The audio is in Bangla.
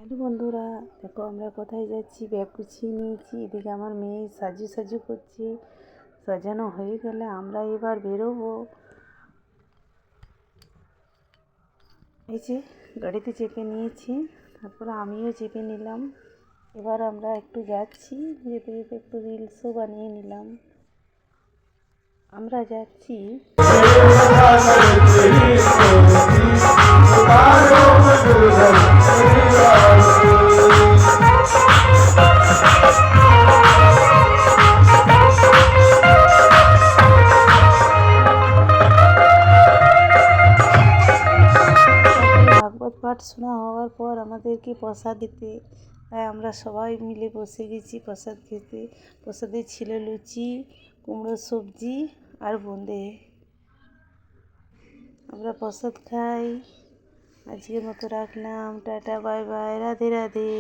হ্যালো বন্ধুরা, দেখো আমরা কোথায় যাচ্ছি। ব্যাগ গুছিয়ে নিয়েছি, এদিকে আমার মেয়ে সাজু সাজু করছে। সাজানো হয়ে গেলে আমরা এবার বেরোবো। এই যে গাড়িতে চেপে নিয়েছি, তারপরে আমিও চেপে নিলাম। এবার আমরা একটু যাচ্ছি, যেতে যেতে একটু রিলসও বানিয়ে নিলাম। আমরা যাচ্ছি ভাগবত পাঠ শোনা হওয়ার পর আমাদেরকে প্রসাদ দিতে, তাই আমরা সবাই মিলে বসে গেছি প্রসাদ খেতে। প্রসাদে ছিল লুচি, কুমড়োর সবজি আর বোঁদে। আমরা প্রসাদ খাই। আজকের মতো রাখলাম, tata, bye bye, Radhe Radhe.